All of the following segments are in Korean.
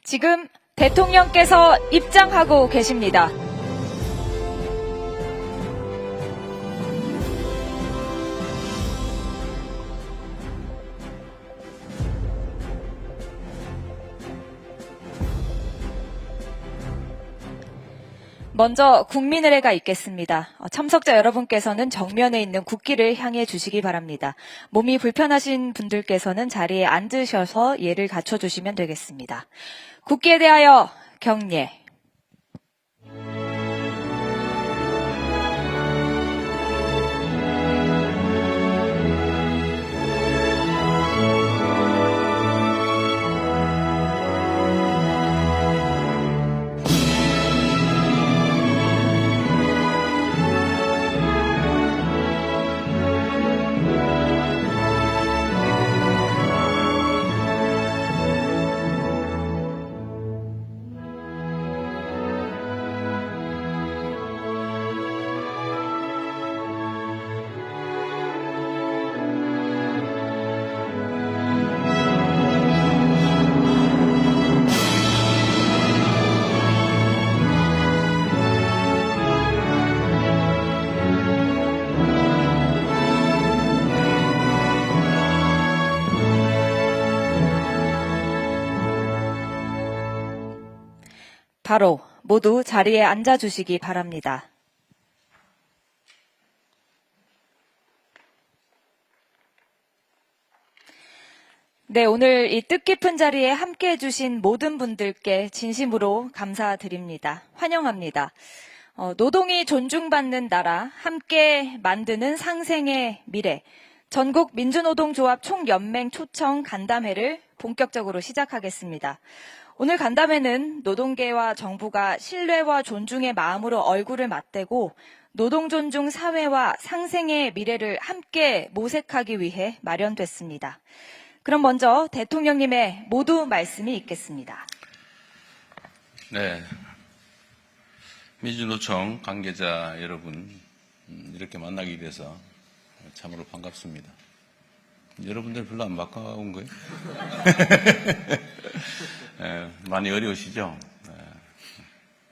지금 대통령께서 입장하고 계십니다. 먼저 국민의례가 있겠습니다. 참석자 여러분께서는 정면에 있는 국기를 향해 주시기 바랍니다. 몸이 불편하신 분들께서는 자리에 앉으셔서 예를 갖춰주시면 되겠습니다. 국기에 대하여 경례. 바로 모두 자리에 앉아주시기 바랍니다. 네, 오늘 이 뜻깊은 자리에 함께해 주신 모든 분들께 진심으로 감사드립니다. 환영합니다. 노동이 존중받는 나라, 함께 만드는 상생의 미래, 전국 민주노동조합 총연맹 초청 간담회를 본격적으로 시작하겠습니다. 오늘 간담회는 노동계와 정부가 신뢰와 존중의 마음으로 얼굴을 맞대고 노동존중 사회와 상생의 미래를 함께 모색하기 위해 마련됐습니다. 그럼 먼저 대통령님의 모두 말씀이 있겠습니다. 네, 민주노총 관계자 여러분 이렇게 만나게 돼서 참으로 반갑습니다. 여러분들 별로 안 바꿔온 거예요? 많이 어려우시죠?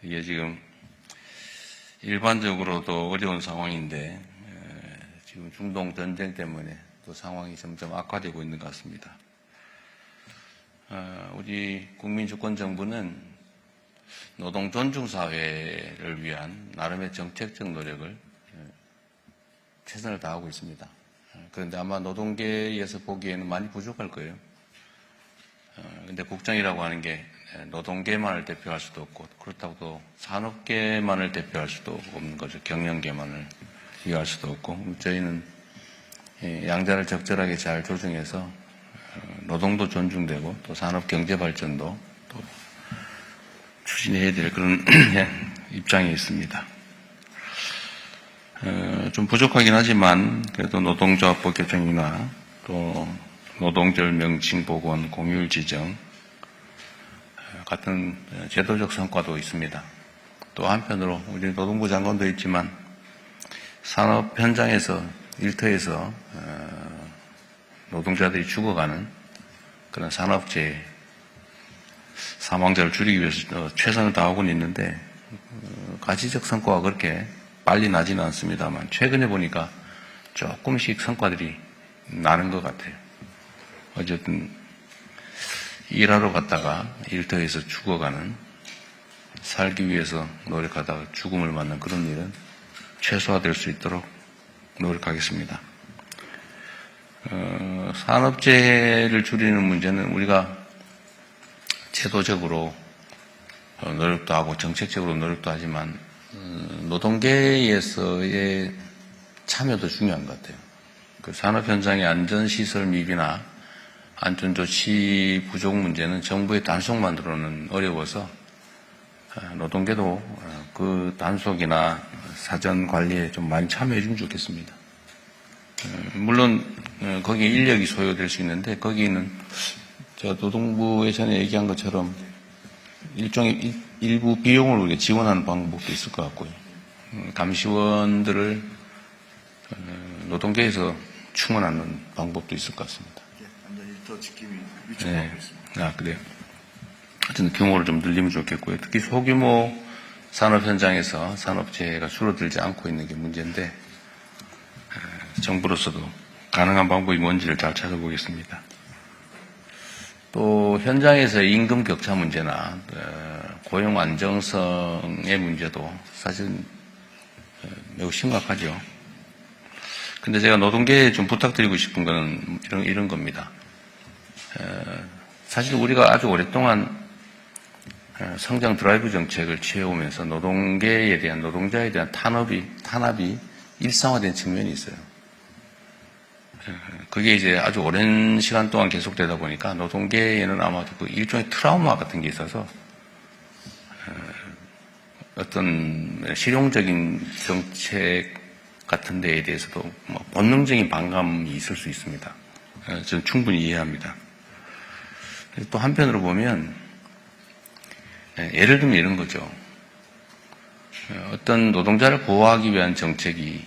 이게 지금 일반적으로도 어려운 상황인데 지금 중동 전쟁 때문에 또 상황이 점점 악화되고 있는 것 같습니다. 우리 국민주권정부는 노동 존중 사회를 위한 나름의 정책적 노력을 최선을 다하고 있습니다. 그런데 아마 노동계에서 보기에는 많이 부족할 거예요. 근데 국정이라고 하는 게 노동계만을 대표할 수도 없고 그렇다고 또 산업계만을 대표할 수도 없는 거죠. 경영계만을 위할 수도 없고 저희는 양자를 적절하게 잘 조정해서 노동도 존중되고 또 산업 경제 발전도 또 추진해야 될 그런 입장에 있습니다. 좀 부족하긴 하지만 그래도 노동조합법 개정이나 또 노동절 명칭 복원, 공휴일 지정 같은 제도적 성과도 있습니다. 또 한편으로 우리 노동부 장관도 있지만 산업 현장에서 일터에서 노동자들이 죽어가는 그런 산업재해 사망자를 줄이기 위해서 최선을 다하고는 있는데 가시적 성과가 그렇게 빨리 나지는 않습니다만 최근에 보니까 조금씩 성과들이 나는 것 같아요. 어쨌든 일하러 갔다가 일터에서 죽어가는 살기 위해서 노력하다가 죽음을 맞는 그런 일은 최소화될 수 있도록 노력하겠습니다. 산업재해를 줄이는 문제는 우리가 제도적으로 노력도 하고 정책적으로 노력도 하지만 노동계에서의 참여도 중요한 것 같아요. 그 산업 현장의 안전시설 미비나 안전조치 부족 문제는 정부의 단속만으로는 어려워서 노동계도 그 단속이나 사전 관리에 좀 많이 참여해 주면 좋겠습니다. 물론 거기에 인력이 소요될 수 있는데 거기는 제가 노동부에 전에 얘기한 것처럼 일종의 일부 비용을 우리가 지원하는 방법도 있을 것 같고요. 감시원들을 노동계에서 충원하는 방법도 있을 것 같습니다. 완전히 더 지킴이 위촉하고 있습니다. 그래요. 어쨌든 규모를 좀 늘리면 좋겠고요. 특히 소규모 산업 현장에서 산업재해가 줄어들지 않고 있는 게 문제인데 정부로서도 가능한 방법이 뭔지를 잘 찾아보겠습니다. 또 현장에서의 임금 격차 문제나 고용 안정성의 문제도 사실 매우 심각하죠. 근데 제가 노동계에 좀 부탁드리고 싶은 거는 이런 겁니다. 사실 우리가 아주 오랫동안 성장 드라이브 정책을 취해오면서 노동계에 대한, 노동자에 대한 탄압이 일상화된 측면이 있어요. 그게 이제 아주 오랜 시간 동안 계속되다 보니까 노동계에는 아마도 그 일종의 트라우마 같은 게 있어서 어떤 실용적인 정책 같은 데에 대해서도 본능적인 반감이 있을 수 있습니다. 저는 충분히 이해합니다. 또 한편으로 보면 예를 들면 이런 거죠. 어떤 노동자를 보호하기 위한 정책이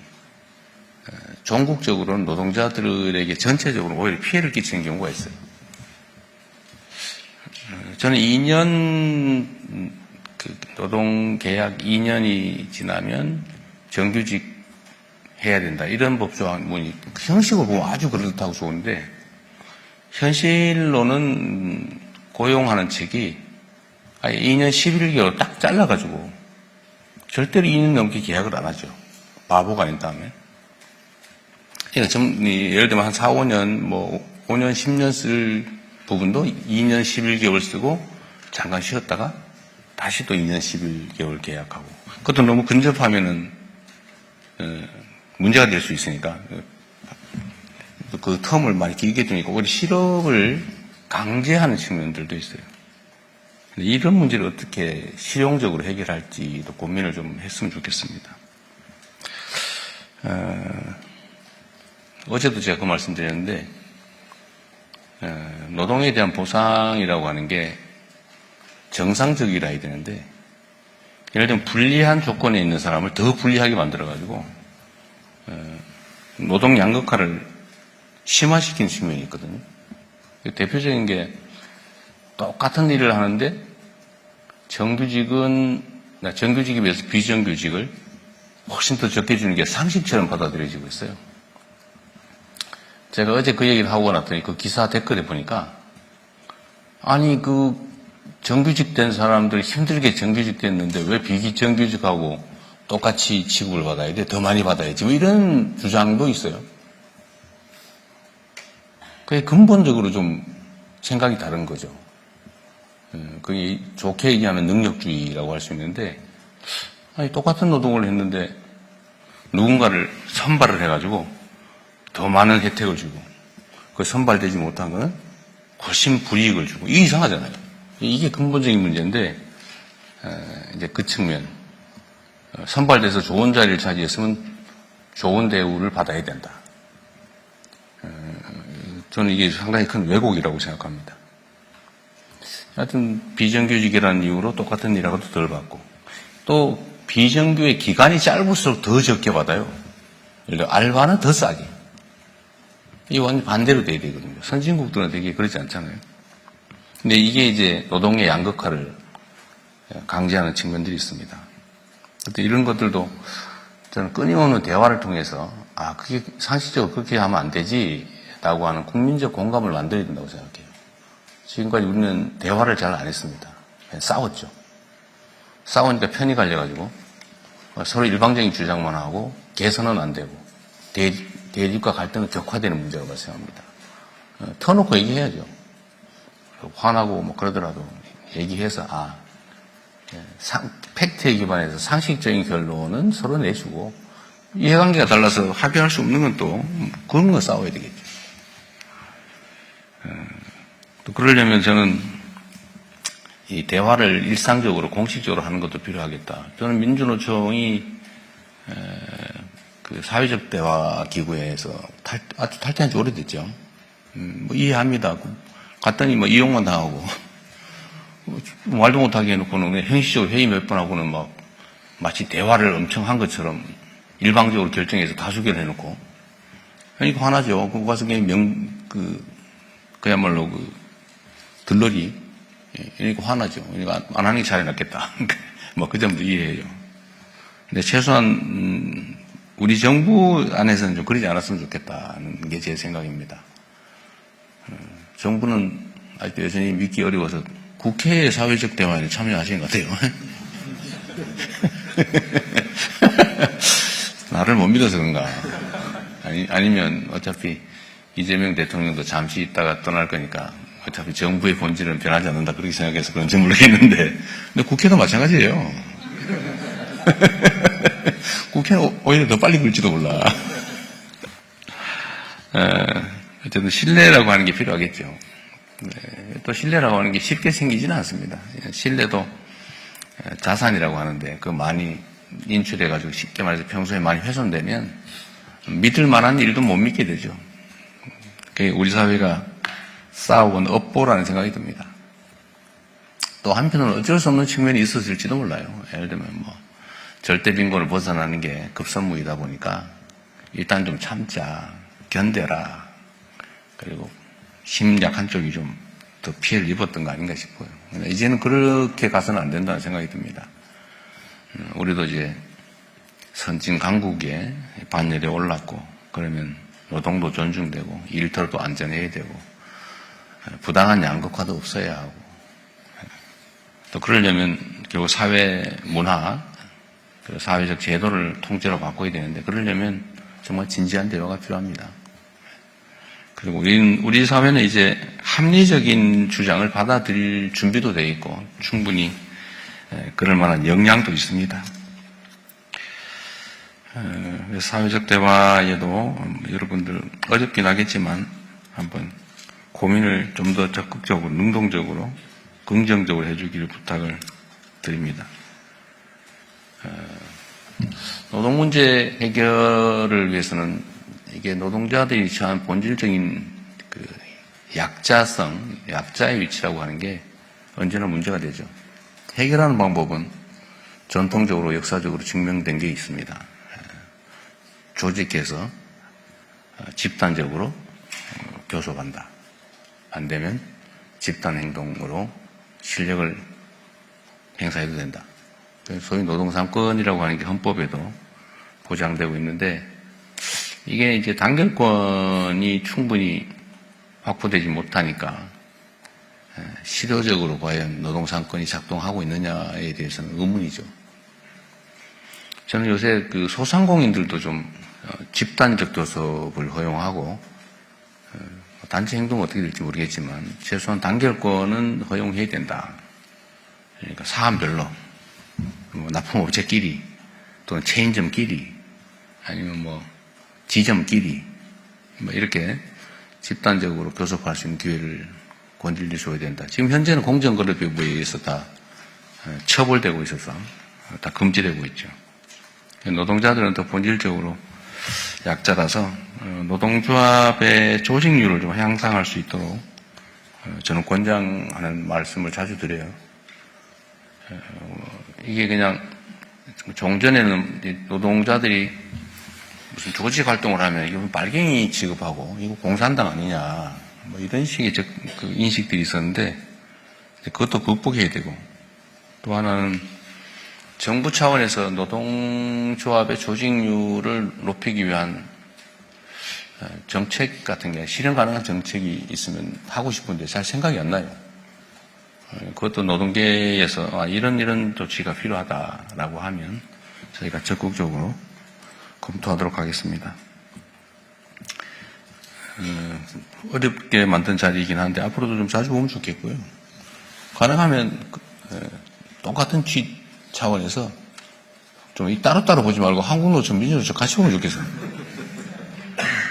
전국적으로는 노동자들에게 전체적으로 오히려 피해를 끼치는 경우가 있어요. 저는 2년 노동계약 2년이 지나면 정규직 해야 된다. 이런 법조항이 형식으로 보면 아주 그렇다고 좋은데 현실로는 고용하는 측이 2년 11개월 딱 잘라가지고 절대로 2년 넘게 계약을 안 하죠. 바보가 아닌 다음에. 그러니까 예를 들면 한 4, 5년, 5년, 10년 쓸 부분도 2년 11개월 쓰고 잠깐 쉬었다가 다시 또 2년 11개월 계약하고. 그것도 너무 근접하면은 문제가 될 수 있으니까 그 텀을 많이 길게 두니까 오히려 실업을 강제하는 측면들도 있어요. 이런 문제를 어떻게 실용적으로 해결할지도 고민을 좀 했으면 좋겠습니다. 어제도 제가 그 말씀드렸는데 노동에 대한 보상이라고 하는 게 정상적이라 해야 되는데 예를 들면 불리한 조건에 있는 사람을 더 불리하게 만들어가지고 노동 양극화를 심화시키는 측면이 있거든요. 대표적인 게 똑같은 일을 하는데 정규직에 비해서 비정규직을 훨씬 더 적게 주는 게 상식처럼 받아들여지고 있어요. 제가 어제 그 얘기를 하고 났더니 그 기사 댓글에 보니까 아니 그 정규직 된 사람들이 힘들게 정규직 됐는데 왜 비정규직하고 똑같이 취급을 받아야 돼? 더 많이 받아야지. 뭐 이런 주장도 있어요. 그게 근본적으로 좀 생각이 다른 거죠. 그게 좋게 얘기하면 능력주의라고 할 수 있는데 아니 똑같은 노동을 했는데 누군가를 선발을 해가지고 더 많은 혜택을 주고 그 선발되지 못한 거는 훨씬 불이익을 주고 이게 이상하잖아요. 이게 근본적인 문제인데 이제 그 측면 선발돼서 좋은 자리를 차지했으면 좋은 대우를 받아야 된다. 저는 이게 상당히 큰 왜곡이라고 생각합니다. 하여튼 비정규직이라는 이유로 똑같은 일하고도 덜 받고 또 비정규의 기간이 짧을수록 더 적게 받아요. 예를 들어 알바는 더 싸게. 이게 완전 반대로 돼야 되거든요. 선진국들은 되게 그렇지 않잖아요. 근데 이게 이제 노동의 양극화를 강제하는 측면들이 있습니다. 이런 것들도 저는 끊임없는 대화를 통해서 그게 상식적으로 그렇게 하면 안 되지 라고 하는 국민적 공감을 만들어야 된다고 생각해요. 지금까지 우리는 대화를 잘 안 했습니다. 그냥 싸웠죠. 싸우니까 편이 갈려가지고 서로 일방적인 주장만 하고 개선은 안 되고 대립과 갈등은 격화되는 문제라고 발생합니다. 터놓고 얘기해야죠. 화나고 뭐 그러더라도 얘기해서 팩트에 기반해서 상식적인 결론은 서로 내주고 이해관계가 달라서 합의할 수 없는 건 또 그런 거 싸워야 되겠죠. 또 그러려면 저는 이 대화를 일상적으로 공식적으로 하는 것도 필요하겠다. 저는 민주노총이 그 사회적 대화 기구에서 아주 탈퇴한 지 오래됐죠. 뭐 이해합니다. 갔더니 뭐 이용만 당하고 말도 못하게 해놓고는 형식적으로 회의 몇 번 하고는 막 마치 대화를 엄청 한 것처럼 일방적으로 결정해서 다수결 해놓고 이거 화나죠. 그거 가서 그냥 그야말로 들러리 이러니까 화나죠. 그러니까 안 하는 게 차라리 낫겠다. 뭐 그 점도 이해해요. 근데 최소한 우리 정부 안에서는 좀 그러지 않았으면 좋겠다는 게 제 생각입니다. 정부는 아직도 여전히 믿기 어려워서 국회의 사회적 대화에 참여하시는 것 같아요. 나를 못 믿어서 그런가. 아니면 어차피 이재명 대통령도 잠시 있다가 떠날 거니까 어차피 정부의 본질은 변하지 않는다 그렇게 생각해서 그런지 모르겠는데, 근데 국회도 마찬가지예요. 국회는 오히려 더 빨리 굴지도 몰라. 어쨌든 신뢰라고 하는 게 필요하겠죠. 또 신뢰라고 하는 게 쉽게 생기지는 않습니다. 신뢰도 자산이라고 하는데 그 많이 인출해가지고 쉽게 말해서 평소에 많이 훼손되면 믿을 만한 일도 못 믿게 되죠. 그게 우리 사회가 쌓아온 업보라는 생각이 듭니다. 또 한편으로는 어쩔 수 없는 측면이 있었을지도 몰라요. 예를 들면 뭐 절대 빈곤을 벗어나는 게 급선무이다 보니까 일단 좀 참자, 견뎌라. 그리고 힘 약한 쪽이 좀 더 피해를 입었던 거 아닌가 싶어요. 이제는 그렇게 가서는 안 된다는 생각이 듭니다. 우리도 이제 선진 강국의 반열에 올랐고, 그러면 노동도 존중되고 일터도 안전해야 되고 부당한 양극화도 없어야 하고, 또 그러려면 결국 사회 문화, 사회적 제도를 통째로 바꿔야 되는데, 그러려면 정말 진지한 대화가 필요합니다. 그리고 우리 사회는 이제 합리적인 주장을 받아들일 준비도 되어 있고 충분히 그럴 만한 역량도 있습니다. 사회적 대화에도 여러분들 어렵긴 하겠지만 한번 고민을 좀 더 적극적으로, 능동적으로, 긍정적으로 해주기를 부탁을 드립니다. 노동 문제 해결을 위해서는 이게 노동자들이 처한 본질적인 그 약자의 위치라고 하는 게 언제나 문제가 되죠. 해결하는 방법은 전통적으로 역사적으로 증명된 게 있습니다. 조직해서 집단적으로 교섭한다. 안 되면 집단 행동으로 실력을 행사해도 된다. 소위 노동삼권이라고 하는 게 헌법에도 보장되고 있는데, 이게 이제 단결권이 충분히 확보되지 못하니까 실효적으로 과연 노동삼권이 작동하고 있느냐에 대해서는 의문이죠. 저는 요새 그 소상공인들도 좀 집단적 교섭을 허용하고, 단체 행동은 어떻게 될지 모르겠지만 최소한 단결권은 허용해야 된다. 그러니까 사안별로, 뭐 납품업체끼리 또는 체인점끼리 아니면 뭐 지점끼리 뭐 이렇게 집단적으로 교섭할 수 있는 기회를 권질러 줘야 된다. 지금 현재는 공정거래법에 의해서 다 처벌되고 있어서 다 금지되고 있죠. 노동자들은 더 본질적으로 약자라서 노동조합의 조직률을 좀 향상할 수 있도록 저는 권장하는 말씀을 자주 드려요. 이게 그냥 종전에는 노동자들이 무슨 조직 활동을 하면 이거 빨갱이 취급하고 이거 공산당 아니냐 뭐 이런 식의 그 인식들이 있었는데, 그것도 극복해야 되고, 또 하나는 정부 차원에서 노동조합의 조직률을 높이기 위한 정책 같은 게, 실현 가능한 정책이 있으면 하고 싶은데 잘 생각이 안 나요. 그것도 노동계에서 이런 조치가 필요하다라고 하면 저희가 적극적으로 검토하도록 하겠습니다. 어렵게 만든 자리이긴 한데 앞으로도 좀 자주 오면 좋겠고요. 가능하면 똑같은 취 차원에서 좀 따로따로 보지 말고 한국노총, 민주노총 같이 보면 좋겠어요.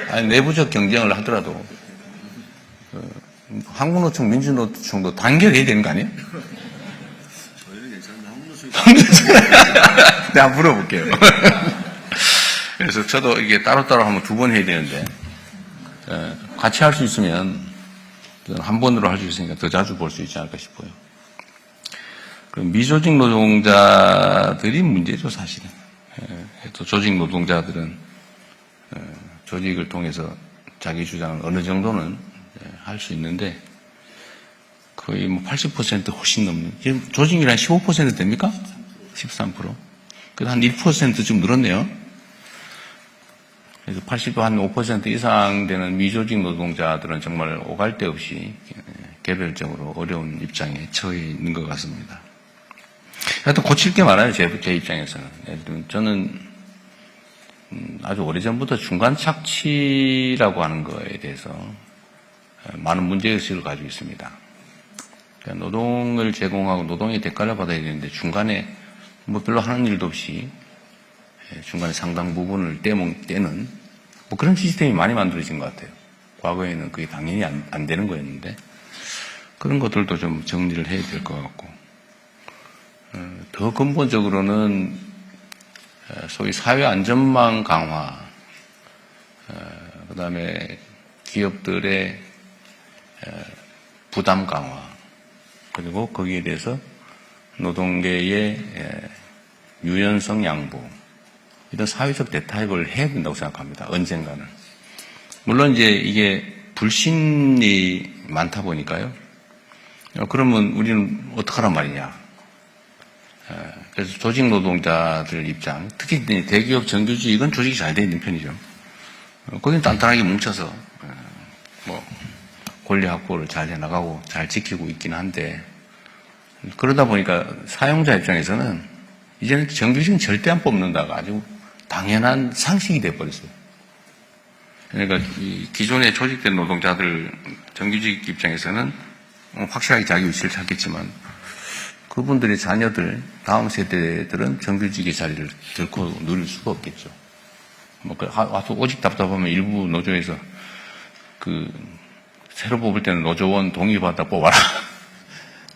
아니, 내부적 경쟁을 하더라도 한국노총, 민주노총도 단결해야 되는 거 아니에요? 저희는 괜찮은데 한국노총이 내가 물어볼게요. 그래서 저도 이게 따로따로 하면 2번 해야 되는데, 같이 할 수 있으면 한 번으로 할 수 있으니까 더 자주 볼 수 있지 않을까 싶어요. 그럼 미조직 노동자들이 문제죠, 사실은. 또 조직 노동자들은 조직을 통해서 자기 주장을 어느 정도는 할 수 있는데, 거의 뭐 80% 훨씬 넘는. 지금 조직률이 한 15% 됩니까? 13%. 그래도 한 1%좀 늘었네요. 그래서 85% 이상 되는 미조직 노동자들은 정말 오갈 데 없이 개별적으로 어려운 입장에 처해 있는 것 같습니다. 하여튼 고칠 게 많아요, 제 입장에서는. 예를 들면 저는 아주 오래전부터 중간 착취라고 하는 거에 대해서 많은 문제의식을 가지고 있습니다. 그러니까 노동을 제공하고 노동의 대가를 받아야 되는데 중간에 뭐 별로 하는 일도 없이 중간에 상당 부분을 떼는 뭐 그런 시스템이 많이 만들어진 것 같아요. 과거에는 그게 당연히 안 되는 거였는데 그런 것들도 좀 정리를 해야 될 것 같고 더 근본적으로는 소위 사회 안전망 강화, 그다음에 기업들의 부담 강화, 그리고 거기에 대해서 노동계의 유연성 양보, 이런 사회적 대타협을 해야 된다고 생각합니다. 언젠가는. 물론 이제 이게 불신이 많다 보니까요. 그러면 우리는 어떡하란 말이냐. 그래서 조직 노동자들 입장, 특히 대기업 정규직, 이건 조직이 잘 돼 있는 편이죠. 거기는 단단하게 뭉쳐서 뭐 권리 확보를 잘 해나가고 잘 지키고 있긴 한데, 그러다 보니까 사용자 입장에서는 이제는 정규직은 절대 안 뽑는다가 아주 당연한 상식이 돼버렸어요. 그러니까 이 기존에 조직된 노동자들, 정규직 입장에서는 확실하게 자기 위치를 찾겠지만 그분들의 자녀들, 다음 세대들은 정규직의 자리를 결코 누릴 수가 없겠죠. 뭐 와서 오직 답답하면 일부 노조에서 새로 뽑을 때는 노조원 동의받아 뽑아라.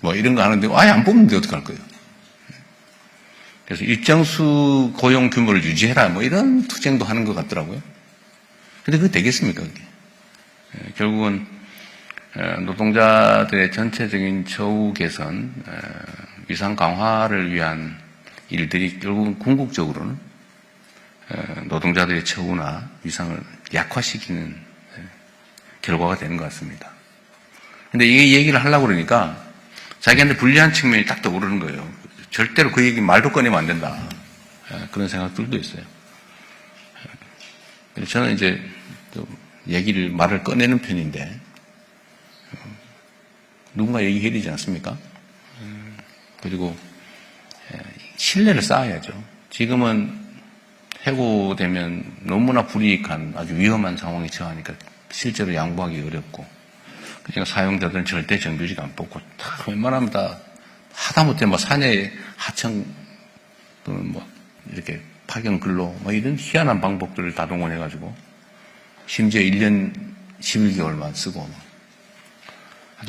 뭐 이런 거 하는데 아예 안 뽑는데 어떡할 거예요. 그래서 일정수 고용 규모를 유지해라. 뭐 이런 투쟁도 하는 것 같더라고요. 근데 그게 되겠습니까, 그게? 결국은 노동자들의 전체적인 처우 개선, 위상 강화를 위한 일들이 결국은 궁극적으로는 노동자들의 처우나 위상을 약화시키는 결과가 되는 것 같습니다. 근데 이 얘기를 하려고 그러니까 자기한테 불리한 측면이 딱 떠오르는 거예요. 절대로 그 얘기 말도 꺼내면 안 된다. 그런 생각들도 있어요. 저는 이제 말을 꺼내는 편인데 누군가 얘기해야 되지 않습니까? 그리고 신뢰를 쌓아야죠. 지금은 해고되면 너무나 불이익한 아주 위험한 상황에 처하니까 실제로 양보하기 어렵고, 그러니까 사용자들은 절대 정규직 안 뽑고 다 웬만하면 다 하다못해 뭐 사내 하청 또는 뭐 이렇게 파견 근로 뭐 이런 희한한 방법들을 다 동원해가지고 심지어 1년 11개월만 쓰고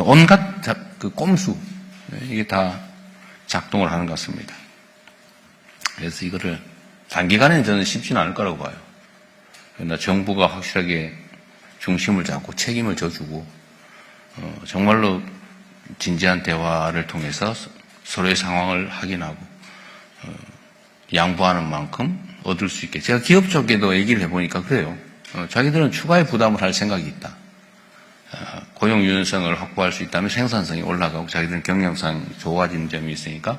온갖 그 꼼수, 이게 다 작동을 하는 것 같습니다. 그래서 이거를 단기간에는 저는 쉽지는 않을 거라고 봐요. 그러나 정부가 확실하게 중심을 잡고 책임을 져주고 정말로 진지한 대화를 통해서 서로의 상황을 확인하고 양보하는 만큼 얻을 수 있게. 제가 기업 쪽에도 얘기를 해보니까 그래요. 자기들은 추가의 부담을 할 생각이 있다. 고용 유연성을 확보할 수 있다면 생산성이 올라가고 자기들은 경영상 좋아지는 점이 있으니까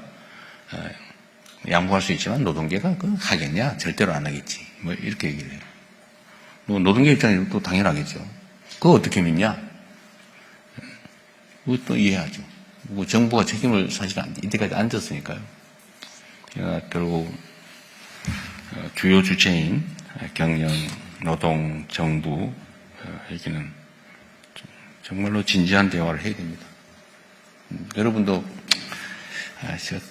양보할 수 있지만 노동계가 그거 하겠냐? 절대로 안 하겠지. 뭐 이렇게 얘기를 해요. 뭐 노동계 입장에서 또 당연하겠죠. 그거 어떻게 믿냐? 그것도 이해하죠. 뭐 정부가 책임을 사실 이때까지 안 졌으니까요. 그러니까 결국 주요 주체인 경영, 노동, 정부 얘기는 정말로 진지한 대화를 해야 됩니다. 여러분도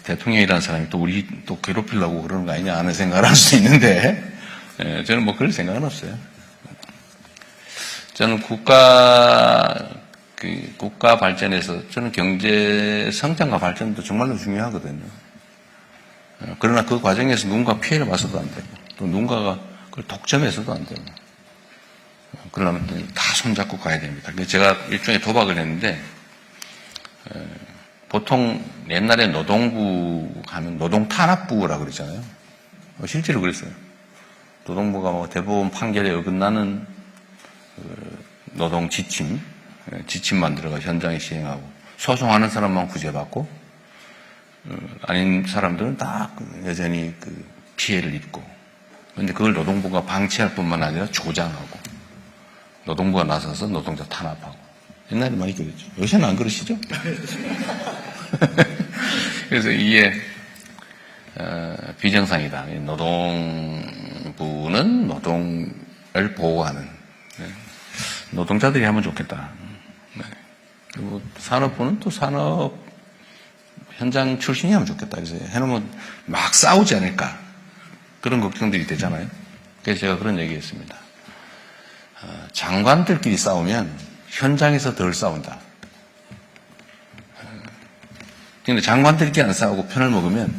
대통령이라는 사람이 또 우리 또 괴롭히려고 그러는 거 아니냐 하는 생각을 할 수 있는데 저는 뭐 그럴 생각은 없어요. 저는 국가 발전에서 저는 경제 성장과 발전도 정말로 중요하거든요. 그러나 그 과정에서 누군가 피해를 봐서도 안 되고 또 누군가가 그걸 독점해서도 안 되고 그러려면 다 손잡고 가야 됩니다. 그래서 제가 일종의 도박을 했는데 보통 옛날에 노동부 가면 노동탄압부라고 그랬잖아요. 실제로 그랬어요. 노동부가 뭐 대법원 판결에 어긋나는 노동 지침 만들어가 현장에 시행하고 소송하는 사람만 구제받고 아닌 사람들은 다 여전히 그 피해를 입고, 그런데 그걸 노동부가 방치할 뿐만 아니라 조장하고 노동부가 나서서 노동자 탄압하고. 옛날에 많이 그랬죠. 요새는 안 그러시죠? 그래서 이게 비정상이다. 노동부는 노동을 보호하는, 노동자들이 하면 좋겠다. 그리고 산업부는 또 산업 현장 출신이 하면 좋겠다. 그래서 해놓으면 막 싸우지 않을까, 그런 걱정들이 되잖아요. 그래서 제가 그런 얘기했습니다. 장관들끼리 싸우면 현장에서 덜 싸운다. 근데 장관들끼리 안 싸우고 편을 먹으면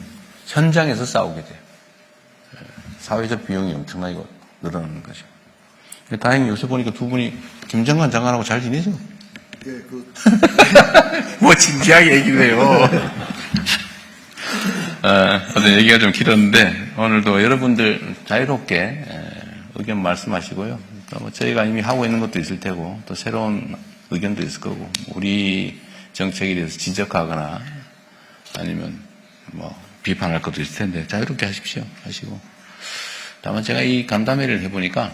현장에서 싸우게 돼요. 사회적 비용이 엄청나게 늘어나는 거죠. 다행히 요새 보니까 두 분이 김정관 장관하고 잘 지내죠? 예, 뭐 진지하게 얘기를 해요. 어떤 얘기가 좀 길었는데 오늘도 여러분들 자유롭게 의견 말씀하시고요. 또 뭐 저희가 이미 하고 있는 것도 있을 테고 또 새로운 의견도 있을 거고, 우리 정책에 대해서 지적하거나 아니면 뭐 비판할 것도 있을 텐데 자유롭게 하시고. 다만 제가 이 간담회를 해보니까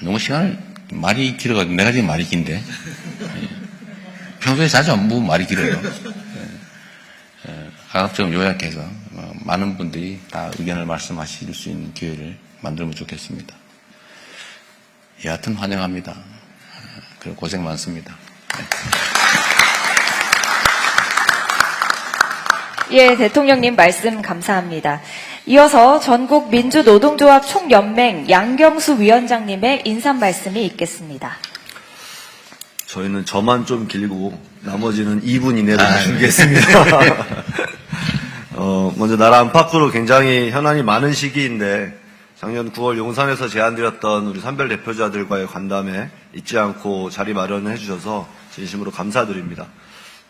너무 말이 길어가지고, 내가 지금 말이 긴데 평소에 자주 안 보면 말이 길어요. 가급적 요약해서 많은 분들이 다 의견을 말씀하실 수 있는 기회를 만들면 좋겠습니다. 여하튼 환영합니다. 그리고 고생 많습니다. 예, 대통령님 말씀 감사합니다. 이어서 전국 민주노동조합 총연맹 양경수 위원장님의 인사 말씀이 있겠습니다. 저희는 저만 좀 길고 나머지는 2분 이내로 준비했습니다. 먼저 나라 안팎으로 굉장히 현안이 많은 시기인데 작년 9월 용산에서 제안드렸던 우리 산별 대표자들과의 간담회 잊지 않고 자리 마련해 주셔서 진심으로 감사드립니다.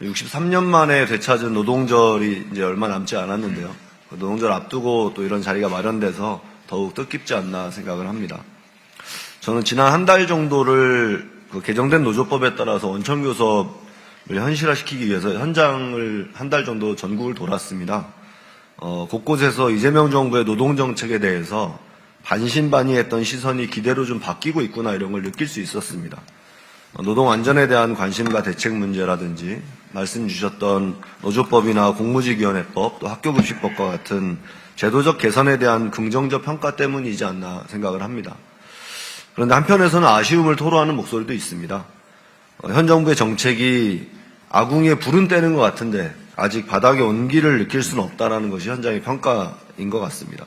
63년 만에 되찾은 노동절이 이제 얼마 남지 않았는데요. 노동절 앞두고 또 이런 자리가 마련돼서 더욱 뜻깊지 않나 생각을 합니다. 저는 지난 한 달 정도를 개정된 노조법에 따라서 원청교섭을 현실화시키기 위해서 현장을 한 달 정도 전국을 돌았습니다. 곳곳에서 이재명 정부의 노동정책에 대해서 반신반의했던 시선이 기대로 좀 바뀌고 있구나, 이런 걸 느낄 수 있었습니다. 노동 안전에 대한 관심과 대책 문제라든지 말씀 주셨던 노조법이나 공무직위원회법, 또 학교급식법과 같은 제도적 개선에 대한 긍정적 평가 때문이지 않나 생각을 합니다. 그런데 한편에서는 아쉬움을 토로하는 목소리도 있습니다. 현 정부의 정책이 아궁이에 불은 떼는 것 같은데 아직 바닥에 온기를 느낄 수는 없다는 것이 현장의 평가인 것 같습니다.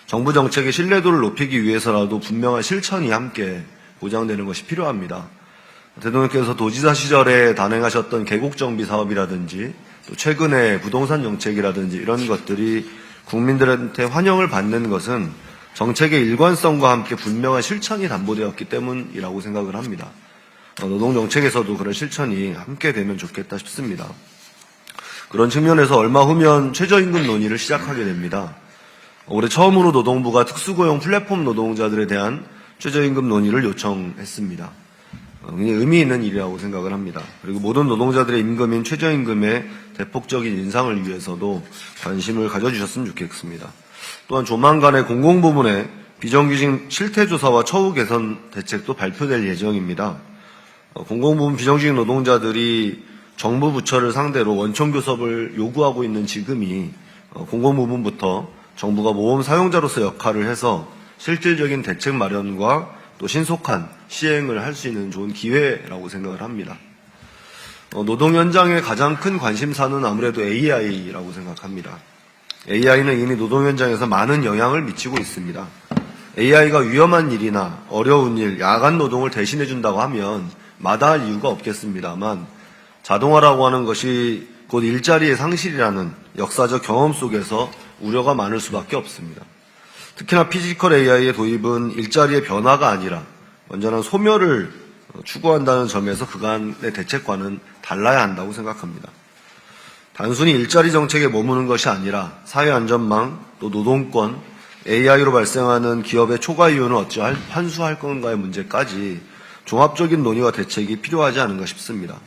정부 정책의 신뢰도를 높이기 위해서라도 분명한 실천이 함께 보장되는 것이 필요합니다. 대통령께서 도지사 시절에 단행하셨던 계곡정비 사업이라든지 또 최근에 부동산 정책이라든지 이런 것들이 국민들한테 환영을 받는 것은 정책의 일관성과 함께 분명한 실천이 담보되었기 때문이라고 생각을 합니다. 노동정책에서도 그런 실천이 함께 되면 좋겠다 싶습니다. 그런 측면에서 얼마 후면 최저임금 논의를 시작하게 됩니다. 올해 처음으로 노동부가 특수고용 플랫폼 노동자들에 대한 최저임금 논의를 요청했습니다. 굉장히 의미 있는 일이라고 생각을 합니다. 그리고 모든 노동자들의 임금인 최저임금의 대폭적인 인상을 위해서도 관심을 가져주셨으면 좋겠습니다. 또한 조만간에 공공부문의 비정규직 실태조사와 처우 개선 대책도 발표될 예정입니다. 공공부문 비정규직 노동자들이 정부 부처를 상대로 원청교섭을 요구하고 있는 지금이 공공부문부터 정부가 모험 사용자로서 역할을 해서 실질적인 대책 마련과 또 신속한 시행을 할 수 있는 좋은 기회라고 생각을 합니다. 노동 현장의 가장 큰 관심사는 아무래도 AI라고 생각합니다. AI는 이미 노동 현장에서 많은 영향을 미치고 있습니다. AI가 위험한 일이나 어려운 일, 야간 노동을 대신해 준다고 하면 마다할 이유가 없겠습니다만, 자동화라고 하는 것이 곧 일자리의 상실이라는 역사적 경험 속에서 우려가 많을 수밖에 없습니다. 특히나 피지컬 AI의 도입은 일자리의 변화가 아니라 완전한 소멸을 추구한다는 점에서 그간의 대책과는 달라야 한다고 생각합니다. 단순히 일자리 정책에 머무는 것이 아니라 사회안전망, 또 노동권, AI로 발생하는 기업의 초과 이윤을 어찌 환수할 건가의 문제까지 종합적인 논의와 대책이 필요하지 않은가 싶습니다.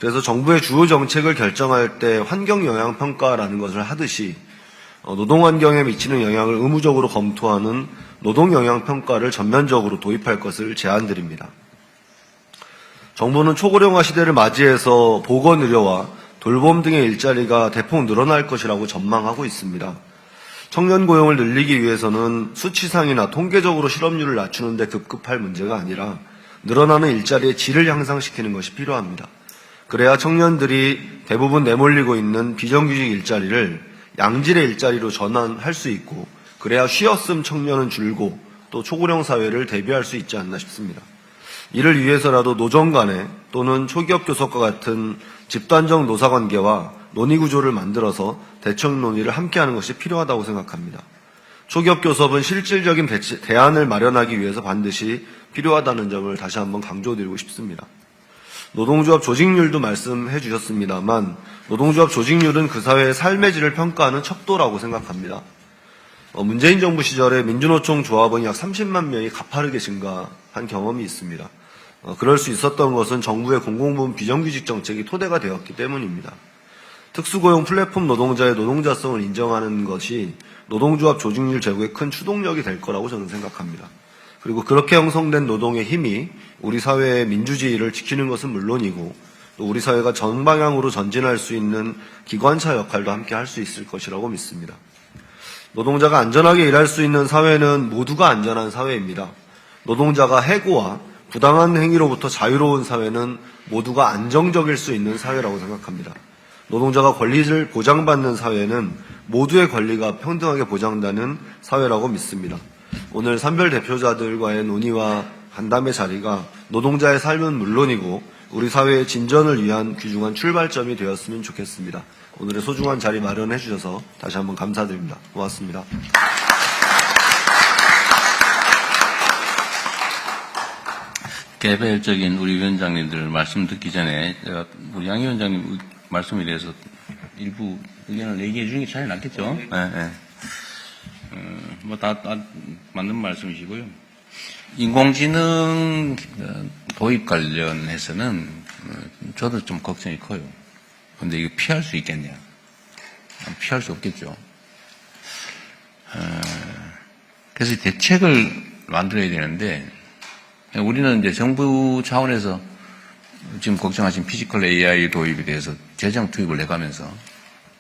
그래서 정부의 주요 정책을 결정할 때 환경영향평가라는 것을 하듯이 노동환경에 미치는 영향을 의무적으로 검토하는 노동영향평가를 전면적으로 도입할 것을 제안드립니다. 정부는 초고령화 시대를 맞이해서 보건의료와 돌봄 등의 일자리가 대폭 늘어날 것이라고 전망하고 있습니다. 청년 고용을 늘리기 위해서는 수치상이나 통계적으로 실업률을 낮추는 데 급급할 문제가 아니라 늘어나는 일자리의 질을 향상시키는 것이 필요합니다. 그래야 청년들이 대부분 내몰리고 있는 비정규직 일자리를 양질의 일자리로 전환할 수 있고, 그래야 쉬었음 청년은 줄고 또 초고령 사회를 대비할 수 있지 않나 싶습니다. 이를 위해서라도 노정 간에 또는 초기업 교섭과 같은 집단적 노사관계와 논의구조를 만들어서 대책 논의를 함께하는 것이 필요하다고 생각합니다. 초기업 교섭은 실질적인 대안을 마련하기 위해서 반드시 필요하다는 점을 다시 한번 강조드리고 싶습니다. 노동조합 조직률도 말씀해 주셨습니다만, 노동조합 조직률은 그 사회의 삶의 질을 평가하는 척도라고 생각합니다. 문재인 정부 시절에 민주노총 조합원 약 30만 명이 가파르게 증가한 경험이 있습니다. 그럴 수 있었던 것은 정부의 공공부문 비정규직 정책이 토대가 되었기 때문입니다. 특수고용 플랫폼 노동자의 노동자성을 인정하는 것이 노동조합 조직률 제고의 큰 추동력이 될 거라고 저는 생각합니다. 그리고 그렇게 형성된 노동의 힘이 우리 사회의 민주주의를 지키는 것은 물론이고, 또 우리 사회가 전방향으로 전진할 수 있는 기관차 역할도 함께 할 수 있을 것이라고 믿습니다. 노동자가 안전하게 일할 수 있는 사회는 모두가 안전한 사회입니다. 노동자가 해고와 부당한 행위로부터 자유로운 사회는 모두가 안정적일 수 있는 사회라고 생각합니다. 노동자가 권리를 보장받는 사회는 모두의 권리가 평등하게 보장되는 사회라고 믿습니다. 오늘 산별 대표자들과의 논의와 간담회 자리가 노동자의 삶은 물론이고 우리 사회의 진전을 위한 귀중한 출발점이 되었으면 좋겠습니다. 오늘의 소중한 자리 마련해 주셔서 다시 한번 감사드립니다. 고맙습니다. 개별적인 우리 위원장님들 말씀 듣기 전에 우리 양 위원장님 말씀에 대해서 일부 의견을 얘기해 주는 게 차이 낫겠죠? 네. 다 맞는 말씀이시고요. 인공지능 도입 관련해서는 저도 좀 걱정이 커요. 근데 이거 피할 수 있겠냐? 피할 수 없겠죠. 그래서 대책을 만들어야 되는데, 우리는 이제 정부 차원에서 지금 걱정하신 피지컬 AI 도입에 대해서 재정 투입을 해가면서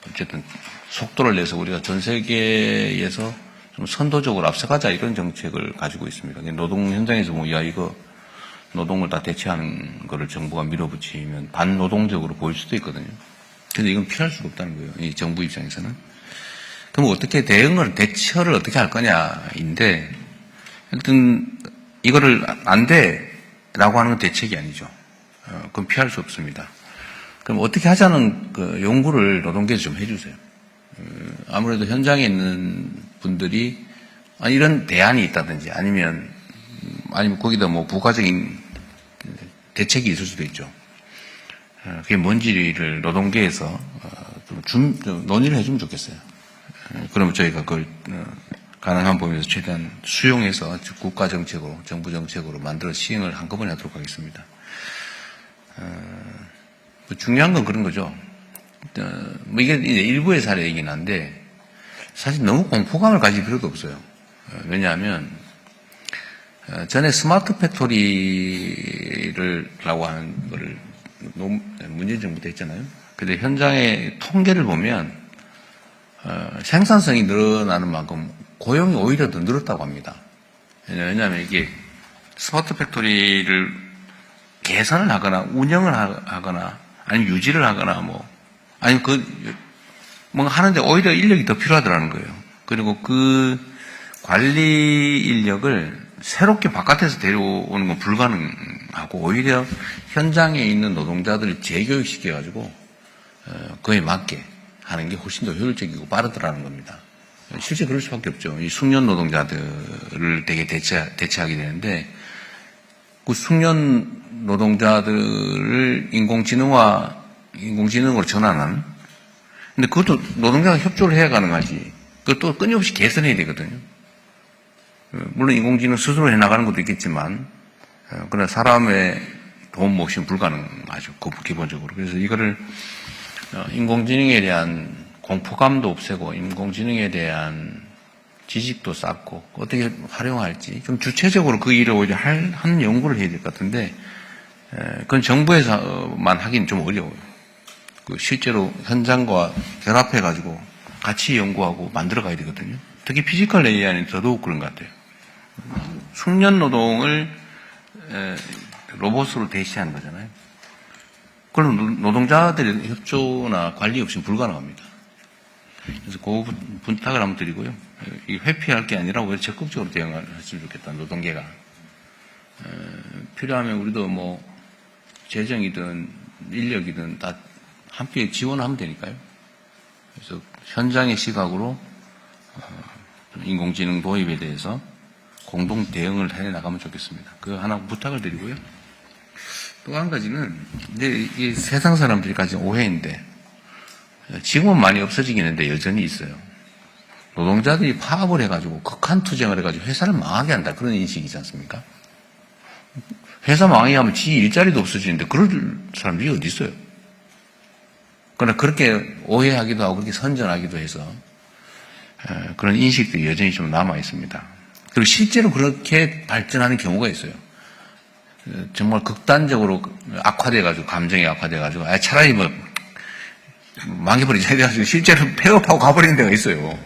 어쨌든 속도를 내서 우리가 전 세계에서 좀 선도적으로 앞서가자 이런 정책을 가지고 있습니다. 노동 현장에서 이거 노동을 다 대체하는 거를 정부가 밀어붙이면 반노동적으로 보일 수도 있거든요. 근데 이건 피할 수가 없다는 거예요. 이 정부 입장에서는. 그럼 어떻게 대처를 어떻게 할 거냐인데, 하여튼 이거를 안 돼라고 하는 건 대책이 아니죠. 그럼 피할 수 없습니다. 그럼 어떻게 하자는 그 연구를 노동계에서 좀 해주세요. 아무래도 현장에 있는 분들이 이런 대안이 있다든지 아니면 거기다 부가적인 대책이 있을 수도 있죠. 그게 뭔지를 노동계에서 좀 논의를 해주면 좋겠어요. 그러면 저희가 그걸 가능한 범위에서 최대한 수용해서 국가 정책으로, 정부 정책으로 만들어 시행을 한꺼번에 하도록 하겠습니다. 중요한 건 그런 거죠. 이게 이제 일부의 사례이긴 한데, 사실 너무 공포감을 가질 필요도 없어요. 왜냐하면, 전에 스마트 팩토리라고 하는 거를 문재인 정부 때 했잖아요. 근데 현장의 통계를 보면, 생산성이 늘어나는 만큼 고용이 오히려 더 늘었다고 합니다. 왜냐하면 이게 스마트 팩토리를 개선을 하거나 운영을 하거나 아니면 유지를 하거나 아니면 뭔가 하는데 오히려 인력이 더 필요하더라는 거예요. 그리고 그 관리 인력을 새롭게 바깥에서 데려오는 건 불가능하고 오히려 현장에 있는 노동자들을 재교육시켜가지고 그에 맞게 하는 게 훨씬 더 효율적이고 빠르더라는 겁니다. 실제 그럴 수밖에 없죠. 이 숙련 노동자들을 되게 대체하게 되는데, 그 숙련 노동자들을 인공지능으로 전환하는. 근데 그것도 노동자가 협조를 해야 가능하지. 그것도 끊임없이 개선해야 되거든요. 물론 인공지능 스스로 해나가는 것도 있겠지만, 그러나 사람의 도움 없이는 불가능하죠. 기본적으로. 그래서 이거를 인공지능에 대한 공포감도 없애고 인공지능에 대한 지식도 쌓고 어떻게 활용할지 좀 주체적으로 그 일을 오히려 하는 연구를 해야 될 것 같은데 그건 정부에서만 하긴 좀 어려워요. 그 실제로 현장과 결합해가지고 같이 연구하고 만들어가야 되거든요. 특히 피지컬 AI는 더더욱 그런 것 같아요. 숙련 노동을 로봇으로 대시하는 거잖아요. 그럼 노동자들의 협조나 관리 없이는 불가능합니다. 그래서 그 부탁을 한번 드리고요. 이 회피할 게 아니라 오히려 적극적으로 대응을 했으면 좋겠다, 노동계가. 필요하면 우리도 뭐 재정이든 인력이든 다 함께 지원하면 되니까요. 그래서 현장의 시각으로 인공지능 도입에 대해서 공동 대응을 해 나가면 좋겠습니다. 그 하나 부탁을 드리고요. 또 한 가지는 이제 이 세상 사람들이 가진 오해인데 지금은 많이 없어지긴 했는데 여전히 있어요. 노동자들이 파업을 해가지고 극한 투쟁을 해가지고 회사를 망하게 한다, 그런 인식이지 않습니까? 회사 망하게 하면 지 일자리도 없어지는데 그럴 사람들이 어디 있어요? 그러나 그렇게 오해하기도 하고 그렇게 선전하기도 해서 그런 인식들이 여전히 좀 남아 있습니다. 그리고 실제로 그렇게 발전하는 경우가 있어요. 정말 극단적으로 악화돼가지고, 감정이 악화돼가지고, 차라리 뭐 망해버리자 해가지고 실제로 폐업하고 가버리는 데가 있어요.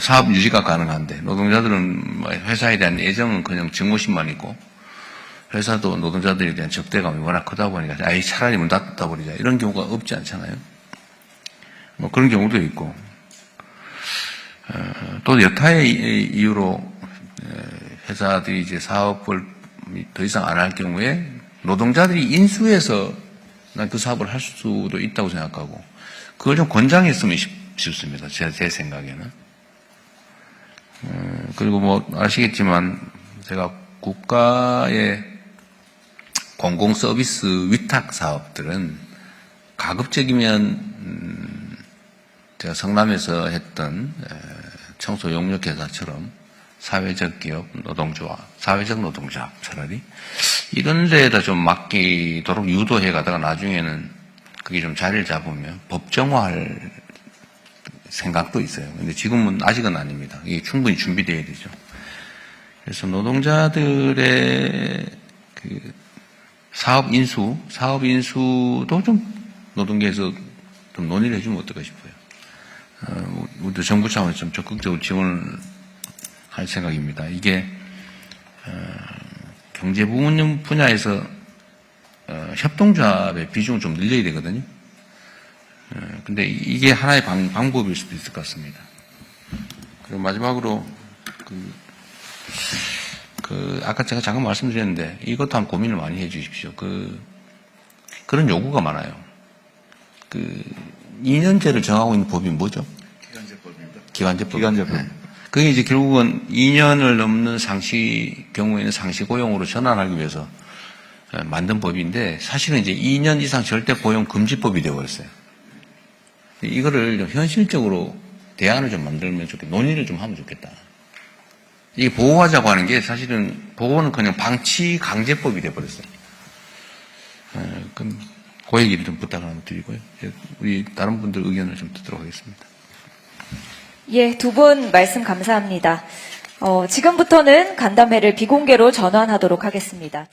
사업 유지가 가능한데 노동자들은 회사에 대한 애정은 그냥 증오심만 있고 회사도 노동자들에 대한 적대감이 워낙 크다 보니까 차라리 문 닫아버리자 이런 경우가 없지 않잖아요. 뭐 그런 경우도 있고 또 여타의 이유로 회사들이 이제 사업을 더 이상 안 할 경우에 노동자들이 인수해서 난 그 사업을 할 수도 있다고 생각하고 그걸 좀 권장했으면 싶습니다. 제 생각에는. 그리고 뭐 아시겠지만 제가 국가의 공공 서비스 위탁 사업들은 가급적이면 제가 성남에서 했던 청소 용역 회사처럼 사회적 기업 노동조합, 사회적 노동조합 차라리 이런 데에다 좀 맡기도록 유도해 가다가 나중에는 그게 좀 자리를 잡으면 법정화할 생각도 있어요. 근데 지금은 아직은 아닙니다. 이게 충분히 준비되어야 되죠. 그래서 노동자들의 그 사업 인수도 좀 노동계에서 좀 논의를 해주면 어떨까 싶어요. 우리도 정부 차원에서 좀 적극적으로 지원을 할 생각입니다. 이게 경제 분야에서 협동조합의 비중을 좀 늘려야 되거든요. 근데 이게 하나의 방법일 수도 있을 것 같습니다. 그리고 마지막으로 아까 제가 잠깐 말씀드렸는데 이것도 한번 고민을 많이 해 주십시오. 그런 요구가 많아요. 2년제를 정하고 있는 법이 뭐죠? 기간제법입니다. 기간제법. 네. 그게 이제 결국은 2년을 넘는 경우에는 상시 고용으로 전환하기 위해서 만든 법인데 사실은 이제 2년 이상 절대 고용 금지법이 되어버렸어요. 이거를 좀 현실적으로 대안을 좀 만들면 좋겠다. 논의를 좀 하면 좋겠다. 이게 보호하자고 하는 게 사실은 보호는 그냥 방치 강제법이 되어버렸어요. 그럼 그 얘기를 좀 부탁을 한번 드리고요. 우리 다른 분들 의견을 좀 듣도록 하겠습니다. 예, 두 분 말씀 감사합니다. 지금부터는 간담회를 비공개로 전환하도록 하겠습니다.